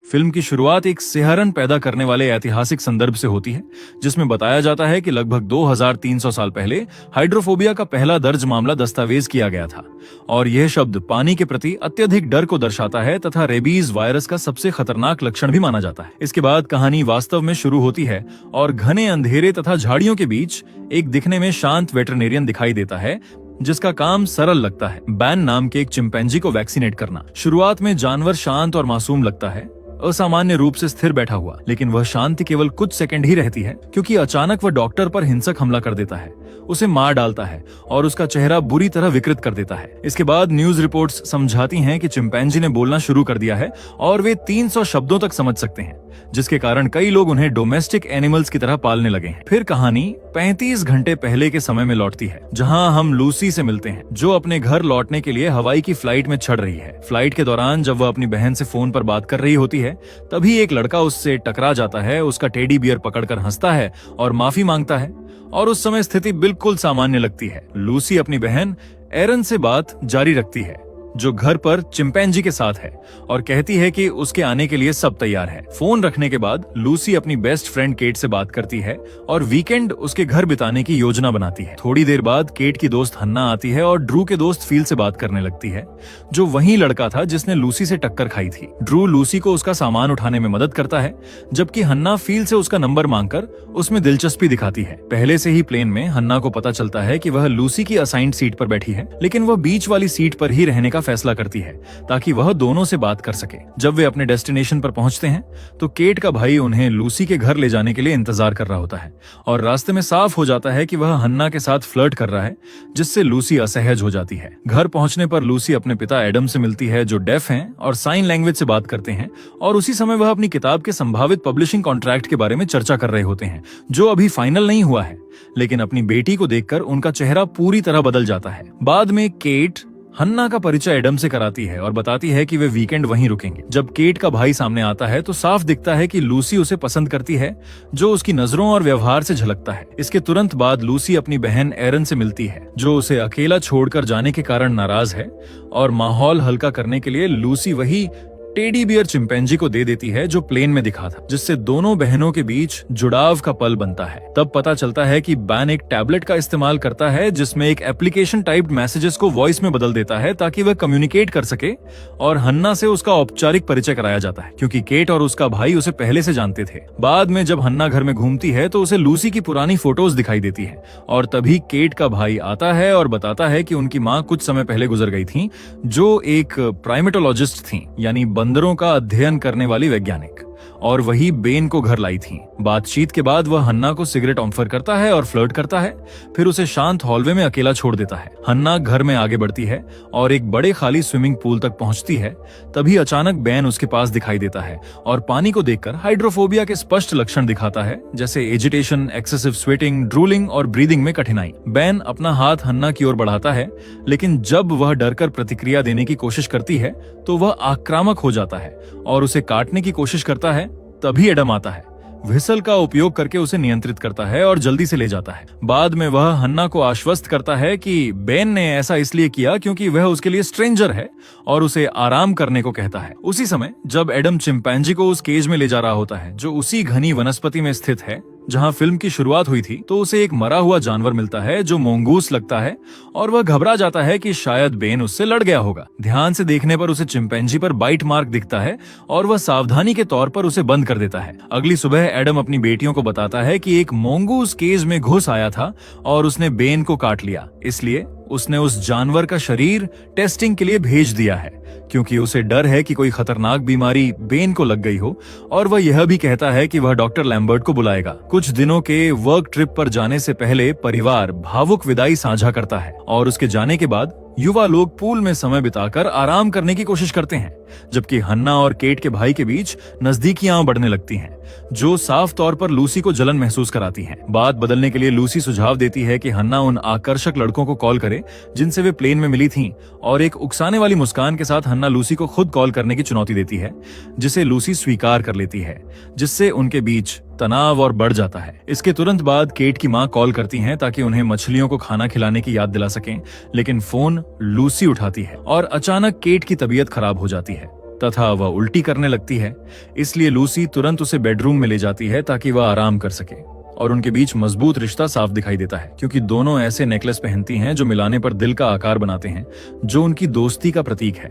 Film की शुरुआत एक सिहरन पैदा करने वाले ऐतिहासिक संदर्भ से होती है, जिसमें बताया जाता है कि लगभग 2300 साल पहले हाइड्रोफोबिया का पहला दर्ज मामला दस्तावेज किया गया था और यह शब्द पानी के प्रति अत्यधिक डर को दर्शाता है तथा रेबीज वायरस का सबसे खतरनाक लक्षण भी माना जाता है। इसके बाद कहानी वास्तव में शुरू होती है और घने अंधेरे तथा झाड़ियों के बीच एक दिखने में शांत वेटरनेरियन दिखाई देता है जिसका काम सरल लगता है, बैन नाम के एक चिंपैंजी को वैक्सीनेट करना। शुरुआत में जानवर शांत और मासूम लगता है, असामान्य रूप से स्थिर बैठा हुआ, लेकिन वह शांति केवल कुछ सेकंड ही रहती है क्योंकि अचानक वह डॉक्टर पर हिंसक हमला कर देता है, उसे मार डालता है और उसका चेहरा बुरी तरह विकृत कर देता है। इसके बाद न्यूज रिपोर्ट्स समझाती हैं कि चिंपैंजी ने बोलना शुरू कर दिया है और वे 300 शब्दों तक समझ सकते हैं, जिसके कारण कई लोग उन्हें डोमेस्टिक एनिमल्स की तरह पालने लगे हैं। फिर कहानी 35 घंटे पहले के समय में लौटती है, जहां हम लूसी से मिलते हैं, जो अपने घर लौटने के लिए हवाई की फ्लाइट में चढ़ रही है। फ्लाइट के दौरान जब वह अपनी बहन से फोन पर बात कर रही होती है, तभी एक लड़का उससे टकरा जाता है, उसका टेडी बियर पकड़कर हंसता है और माफी मांगता है और उस समय स्थिति बिल्कुल सामान्य लगती है। लूसी अपनी बहन एरन से बात जारी रखती है, जो घर पर चिंपैंजी के साथ है, और कहती है कि उसके आने के लिए सब तैयार है। फोन रखने के बाद लूसी अपनी बेस्ट फ्रेंड केट से बात करती है और वीकेंड उसके घर बिताने की योजना बनाती है। थोड़ी देर बाद केट की दोस्त हन्ना आती है और ड्रू के दोस्त फील से बात करने लगती है, जो वही लड़का था जिसने लूसी से टक्कर खाई थी। ड्रू लूसी को उसका सामान उठाने में मदद करता है, जबकि हन्ना फील से उसका नंबर मांगकर उसमें दिलचस्पी दिखाती है। पहले से ही प्लेन में हन्ना को पता चलता है कि वह लूसी की असाइंड सीट पर बैठी है, लेकिन वह बीच वाली सीट पर ही रहने का फैसला करती है ताकि वह दोनों से बात कर सके। जब वे अपने डेस्टिनेशन पर पहुंचते हैं तो केट का भाई उन्हें लूसी के घर ले जाने के लिए इंतजार कर रहा होता है और रास्ते में साफ हो जाता है कि वह हन्ना के साथ फ्लर्ट कर रहा है, जिससे लूसी असहज हो जाती है। घर पहुंचने पर लूसी अपने पिता एडम से मिलती है, जो डेफ हैं और साइन लैंग्वेज से बात करते हैं, और उसी समय वह अपनी किताब के संभावित पब्लिशिंग कॉन्ट्रैक्ट के बारे में चर्चा कर रहे होते हैं, जो अभी फाइनल नहीं हुआ है। लेकिन अपनी बेटी को देखकर उनका चेहरा पूरी तरह बदल जाता है। बाद में केट हन्ना का परिचय एडम से कराती है और बताती है कि वे वीकेंड वहीं रुकेंगे। जब केट का भाई सामने आता है तो साफ दिखता है कि लूसी उसे पसंद करती है, जो उसकी नजरों और व्यवहार से झलकता है। इसके तुरंत बाद लूसी अपनी बहन एरन से मिलती है, जो उसे अकेला छोड़कर जाने के कारण नाराज है, और माहौल हल्का करने के लिए लूसी वही टेडी बियर चिंपैंजी को दे देती है जो प्लेन में दिखा था, जिससे दोनों बहनों के बीच जुड़ाव का पल बनता है। तब पता चलता है कि बैन एक टैबलेट का इस्तेमाल करता है जिसमें एक एप्लीकेशन टाइप्ड मैसेजेस को वॉइस में बदल देता है ताकि वह कम्युनिकेट कर सके, और हन्ना से उसका औपचारिक परिचय कराया जाता है क्योंकि केट और उसका भाई उसे पहले से जानते थे। बाद में जब हन्ना घर में घूमती है तो उसे लूसी की पुरानी फोटोज दिखाई देती है, और तभी केट का भाई आता है और बताता है कि उनकी माँ कुछ समय पहले गुजर गई थी, जो एक प्राइमेटोलॉजिस्ट थी, यानी बंदरों का अध्ययन करने वाली वैज्ञानिक, और वही बेन को घर लाई थी। बातचीत के बाद वह हन्ना को सिगरेट ऑफर करता है और फ्लर्ट करता है, फिर उसे शांत हॉलवे में अकेला छोड़ देता है। हन्ना घर में आगे बढ़ती है और एक बड़े खाली स्विमिंग पूल तक पहुंचती है, तभी अचानक बेन उसके पास दिखाई देता है और पानी को देखकर हाइड्रोफोबिया के स्पष्ट लक्षण दिखाता है, जैसे एजिटेशन, एक्सेसिव स्वेटिंग, ड्रूलिंग और ब्रीदिंग में कठिनाई। बेन अपना हाथ हन्ना की ओर बढ़ाता है, लेकिन जब वह डरकर प्रतिक्रिया देने की कोशिश करती है तो वह आक्रामक हो जाता है और उसे काटने की कोशिश करता है। तभी एडम आता है, व्हिसल का उपयोग करके उसे नियंत्रित करता है और जल्दी से ले जाता है। बाद में वह हन्ना को आश्वस्त करता है कि बेन ने ऐसा इसलिए किया क्योंकि वह उसके लिए स्ट्रेंजर है और उसे आराम करने को कहता है। उसी समय जब एडम चिंपैंजी को उस केज में ले जा रहा होता है, जो उसी घनी वनस्पति में स्थित है जहां फिल्म की शुरुआत हुई थी, तो उसे एक मरा हुआ जानवर मिलता है जो मोंगूस लगता है, और वह घबरा जाता है कि शायद बेन उससे लड़ गया होगा। ध्यान से देखने पर उसे चिंपैंजी पर बाइट मार्क दिखता है और वह सावधानी के तौर पर उसे बंद कर देता है। अगली सुबह एडम अपनी बेटियों को बताता है कि एक मोंगूस केज में घुस आया था और उसने बेन को काट लिया, इसलिए उसने उस जानवर का शरीर टेस्टिंग के लिए भेज दिया है, क्योंकि उसे डर है कि कोई खतरनाक बीमारी बेन को लग गई हो, और वह यह भी कहता है कि वह डॉक्टर लैम्बर्ट को बुलाएगा। कुछ दिनों के वर्क ट्रिप पर जाने से पहले परिवार भावुक विदाई साझा करता है और उसके जाने के बाद युवा लोग पूल में समय बिताकर आराम करने की कोशिश करते हैं, जबकि हन्ना और केट के भाई के बीच नजदीकियां बढ़ने लगती हैं, जो साफ तौर पर लूसी को जलन महसूस कराती हैं। बात बदलने के लिए लूसी सुझाव देती है कि हन्ना उन आकर्षक लड़कों को कॉल करे जिनसे वे प्लेन में मिली थीं, और एक उकसाने वाली मुस्कान के साथ हन्ना लूसी को खुद कॉल करने की चुनौती देती है, जिसे लूसी स्वीकार कर लेती है, जिससे उनके बीच तनाव और बढ़ जाता है। इसके तुरंत बाद केट की माँ कॉल करती हैं ताकि उन्हें मछलियों को खाना खिलाने की याद दिला सकें, लेकिन फोन लूसी उठाती है और अचानक केट की तबीयत खराब हो जाती है। तथा वह उल्टी करने लगती है। इसलिए लूसी तुरंत उसे बेडरूम में ले जाती है ताकि वह आराम कर सके, और उनके बीच मजबूत रिश्ता साफ दिखाई देता है, क्योंकि दोनों ऐसे नेकलेस पहनती हैं जो मिलाने पर दिल का आकार बनाते हैं, जो उनकी दोस्ती का प्रतीक है।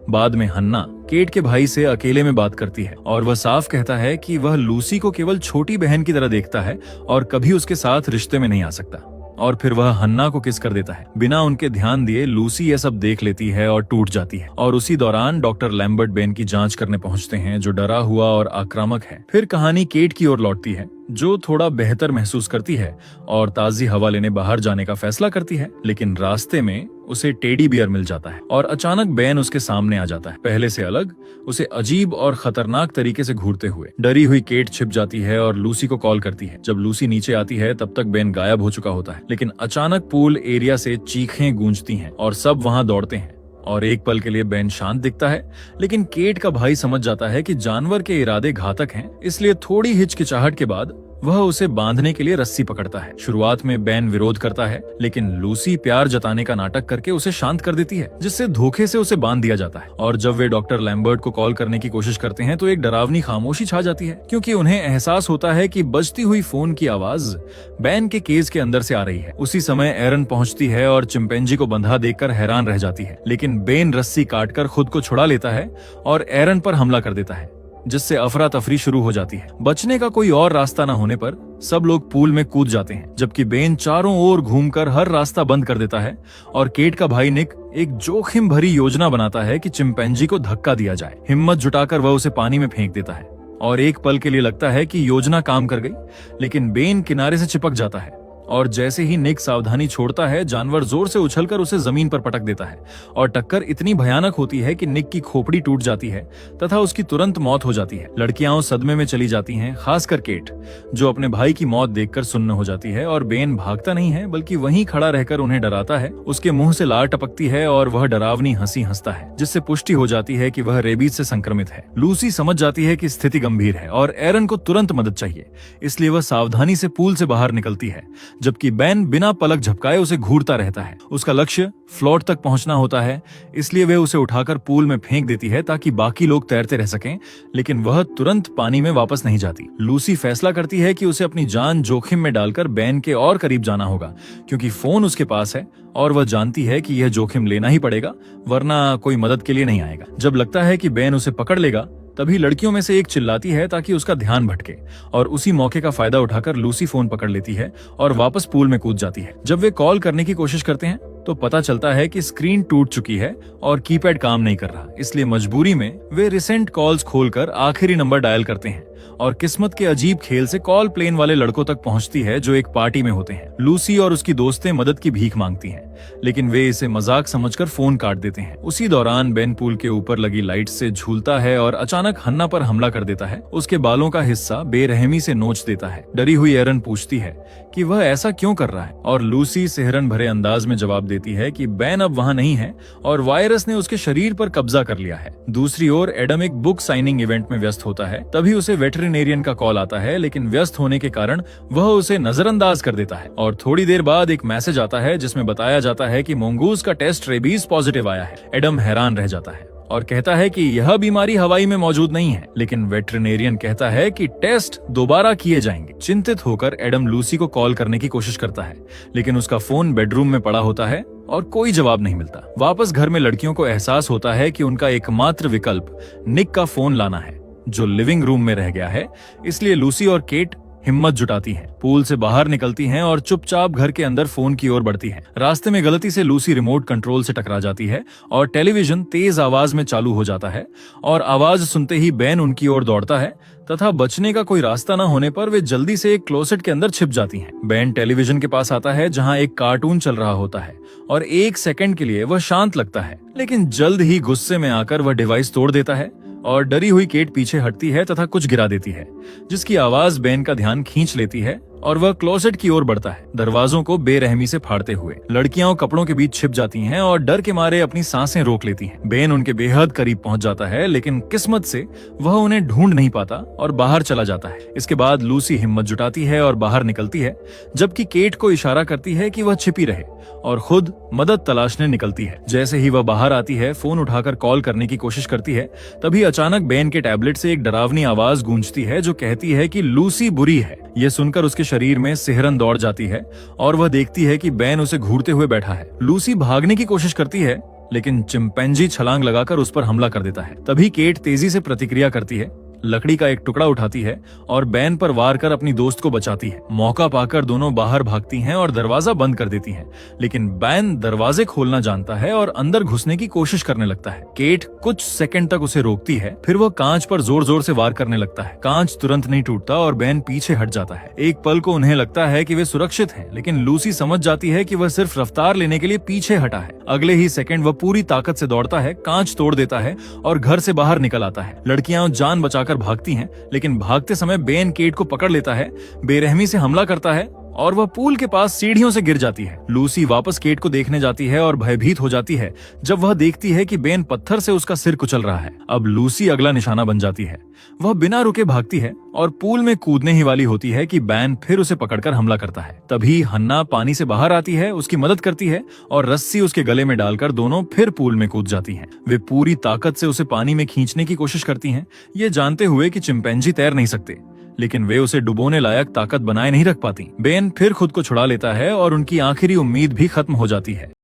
बाद में हन्ना केट के भाई से अकेले में बात करती है और वह साफ कहता है कि वह लूसी को केवल छोटी बहन की तरह देखता है और कभी उसके साथ रिश्ते में नहीं आ सकता। और फिर वह हन्ना को किस कर देता है। बिना उनके ध्यान दिए लूसी यह सब देख लेती है और टूट जाती है। और उसी दौरान डॉक्टर लैम्बर्ट बेन की जांच करने पहुंचते हैं, जो डरा हुआ और आक्रामक है। फिर कहानी केट की ओर लौटती है, जो थोड़ा बेहतर महसूस करती है और ताजी हवा लेने बाहर जाने का फैसला करती है। लेकिन रास्ते में उसे टेडी बियर मिल जाता है और अचानक बेन उसके सामने आ जाता है, पहले से अलग, उसे अजीब और खतरनाक तरीके से घूरते हुए। डरी हुई केट छिप जाती है और लूसी को कॉल करती है। जब लूसी नीचे आती है तब तक बेन गायब हो चुका होता है, लेकिन अचानक पूल एरिया से चीखें गूंजती हैं और सब वहां दौड़ते हैं। और एक पल के लिए बेन शांत दिखता है, लेकिन केट का भाई समझ जाता है कि जानवर के इरादे घातक हैं, इसलिए थोड़ी हिचकिचाहट के बाद वह उसे बांधने के लिए रस्सी पकड़ता है। शुरुआत में बेन विरोध करता है, लेकिन लूसी प्यार जताने का नाटक करके उसे शांत कर देती है, जिससे धोखे से उसे बांध दिया जाता है। और जब वे डॉक्टर लैम्बर्ट को कॉल करने की कोशिश करते हैं तो एक डरावनी खामोशी छा जाती है, क्योंकि उन्हें एहसास होता है कि बजती हुई फोन की आवाज बेन के केज के अंदर से आ रही है। उसी समय एरन पहुंचती है और चिंपैंजी को बंधा देखकर हैरान रह जाती है, लेकिन बेन रस्सी काटकर खुद को छुड़ा लेता है और एरन पर हमला कर देता है, जिससे अफरा तफरी शुरू हो जाती है। बचने का कोई और रास्ता न होने पर सब लोग पूल में कूद जाते हैं, जबकि बेन चारों ओर घूमकर हर रास्ता बंद कर देता है। और केट का भाई निक एक जोखिम भरी योजना बनाता है कि चिंपैंजी को धक्का दिया जाए। हिम्मत जुटाकर वह उसे पानी में फेंक देता है और एक पल के लिए लगता है कि योजना काम कर गई, लेकिन बेन किनारे से चिपक जाता है और जैसे ही निक सावधानी छोड़ता है, जानवर जोर से उछलकर उसे जमीन पर पटक देता है और टक्कर इतनी भयानक होती है कि निक की खोपड़ी टूट जाती है तथा उसकी तुरंत मौत हो जाती है। लड़कियां सदमे में चली जाती हैं, खासकर केट, जो अपने भाई की मौत देखकर सुन्न हो जाती है। और बेन भागता नहीं है, बल्कि वहीं खड़ा रहकर उन्हें डराता है। उसके मुंह से लार टपकती है और वह डरावनी हंसी हंसता है, जिससे पुष्टि हो जाती है कि वह रेबीज से संक्रमित है। लूसी समझ जाती है कि स्थिति गंभीर है और एरन को तुरंत मदद चाहिए, इसलिए वह सावधानी से पूल से बाहर निकलती है, जबकि बेन बिना पलक झपकाए उसे घूरता रहता है। उसका लक्ष्य फ्लोट तक पहुंचना होता है, इसलिए वे उसे उठाकर पूल में फेंक देती है ताकि बाकी लोग तैरते रह सकें, लेकिन वह तुरंत पानी में वापस नहीं जाती। लूसी फैसला करती है कि उसे अपनी जान जोखिम में डालकर बेन के और करीब जाना होगा, क्योंकि फोन उसके पास है और वह जानती है कि यह जोखिम लेना ही पड़ेगा, वरना कोई मदद के लिए नहीं आएगा। जब लगता है कि बेन उसे पकड़ लेगा, तभी लड़कियों में से एक चिल्लाती है ताकि उसका ध्यान भटके, और उसी मौके का फायदा उठाकर लूसी फोन पकड़ लेती है और वापस पूल में कूद जाती है। जब वे कॉल करने की कोशिश करते हैं तो पता चलता है कि स्क्रीन टूट चुकी है और कीपैड काम नहीं कर रहा, इसलिए मजबूरी में वे रिसेंट कॉल्स खोलकर आखिरी नंबर डायल करते हैं और किस्मत के अजीब खेल से कॉल प्लेन वाले लड़कों तक पहुंचती है, जो एक पार्टी में होते हैं। लूसी और उसकी दोस्तें मदद की भीख मांगती हैं, लेकिन वे इसे मजाक समझकर फोन काट देते हैं। उसी दौरान बेन पूल के ऊपर लगी लाइट से झूलता है और अचानक हन्ना पर हमला कर देता है। उसके बालों का हिस्सा बेरहमी से नोच देता है। डरी हुई एरन पूछती है कि वह ऐसा क्यों कर रहा है, और लूसी सिहरन भरे अंदाज में जवाब देती है कि बेन अब वहां नहीं है और वायरस ने उसके शरीर पर कब्जा कर लिया है। दूसरी ओर एडम एक बुक साइनिंग इवेंट में व्यस्त होता है, तभी उसे वेटरिनेरियन का कॉल आता है, लेकिन व्यस्त होने के कारण वह उसे नजरअंदाज कर देता है। और थोड़ी देर बाद एक मैसेज आता है जिसमें बताया जाता है कि मंगूज का टेस्ट रेबीज पॉजिटिव आया है। एडम हैरान रह जाता है और कहता है कि यह बीमारी हवाई में मौजूद नहीं है, लेकिन वेटरिनेरियन कहता है कि टेस्ट दोबारा किए जाएंगे। चिंतित होकर एडम लूसी को कॉल करने की कोशिश करता है, लेकिन उसका फोन बेडरूम में पड़ा होता है और कोई जवाब नहीं मिलता। वापस घर में लड़कियों को एहसास होता है कि उनका एकमात्र विकल्प निक का फोन लाना है, जो लिविंग रूम में रह गया है। इसलिए लूसी और केट हिम्मत जुटाती हैं, पूल से बाहर निकलती हैं और चुपचाप घर के अंदर फोन की ओर बढ़ती हैं। रास्ते में गलती से लूसी रिमोट कंट्रोल से टकरा जाती है और टेलीविजन तेज आवाज में चालू हो जाता है, और आवाज सुनते ही बेन उनकी ओर दौड़ता है तथा बचने का कोई रास्ता न होने पर वे जल्दी से एक क्लोसेट के अंदर छिप जाती हैं। बेन टेलीविजन के पास आता है जहां एक कार्टून चल रहा होता है और एक सेकंड के लिए वह शांत लगता है, लेकिन जल्द ही गुस्से में आकर वह डिवाइस तोड़ देता है और डरी हुई केट पीछे हटती है तथा कुछ गिरा देती है, जिसकी आवाज बेन का ध्यान खींच लेती है और वह क्लोसेट की ओर बढ़ता है, दरवाजों को बेरहमी से फाड़ते हुए। लड़कियां कपड़ों के बीच छिप जाती हैं और डर के मारे अपनी सांसें रोक लेती हैं। बेन उनके बेहद करीब पहुंच जाता है, लेकिन किस्मत से वह उन्हें ढूंढ नहीं पाता और बाहर चला जाता है। इसके बाद लूसी हिम्मत जुटाती है और बाहर निकलती है, जबकि केट को इशारा करती है कि वह छिपी रहे और खुद मदद तलाशने निकलती है। जैसे ही वह बाहर आती है, फोन उठाकर कॉल करने की कोशिश करती है, तभी अचानक बेन के टैबलेट से एक डरावनी आवाज गूंजती है जो कहती है कि लूसी बुरी है। यह सुनकर उसके शरीर में सिहरन दौड़ जाती है और वह देखती है कि बेन उसे घूरते हुए बैठा है। लूसी भागने की कोशिश करती है, लेकिन चिंपैंजी छलांग लगाकर उस पर हमला कर देता है। तभी केट तेजी से प्रतिक्रिया करती है, लकड़ी का एक टुकड़ा उठाती है और बेन पर वार कर अपनी दोस्त को बचाती है। मौका पाकर दोनों बाहर भागती हैं और दरवाजा बंद कर देती हैं, लेकिन बेन दरवाजे खोलना जानता है और अंदर घुसने की कोशिश करने लगता है। केट कुछ सेकंड तक उसे रोकती है, फिर वह कांच पर जोर जोर से वार करने लगता है। कांच तुरंत नहीं टूटता और बेन पीछे हट जाता है। एक पल को उन्हें लगता है कि वे सुरक्षित हैं, लेकिन लूसी समझ जाती है कि वह सिर्फ रफ्तार लेने के लिए पीछे हटा है। अगले ही सेकंड वह पूरी ताकत से दौड़ता है, कांच तोड़ देता है और घर से बाहर निकल आता है। लड़कियां जान बचाकर भागती हैं, लेकिन भागते समय बेन केट को पकड़ लेता है, बेरहमी से हमला करता है और वह पूल के पास सीढ़ियों से गिर जाती है। लूसी वापस केट को देखने जाती है और भयभीत हो जाती है जब वह देखती है कि बेन पत्थर से उसका सिर कुचल रहा है। अब लूसी अगला निशाना बन जाती है। वह बिना रुके भागती है और पूल में कूदने ही वाली होती है कि बेन फिर उसे पकड़कर हमला करता है। तभी हन्ना पानी से बाहर आती है, उसकी मदद करती है और रस्सी उसके गले में डालकर दोनों फिर पूल में कूद जाती हैं। वे पूरी ताकत से उसे पानी में खींचने की कोशिश करती हैं, ये जानते हुए कि चिंपैंजी तैर नहीं सकते, लेकिन वे उसे डुबोने लायक ताकत बनाए नहीं रख पाती। बेन फिर खुद को छुड़ा लेता है और उनकी आखिरी उम्मीद भी खत्म हो जाती है।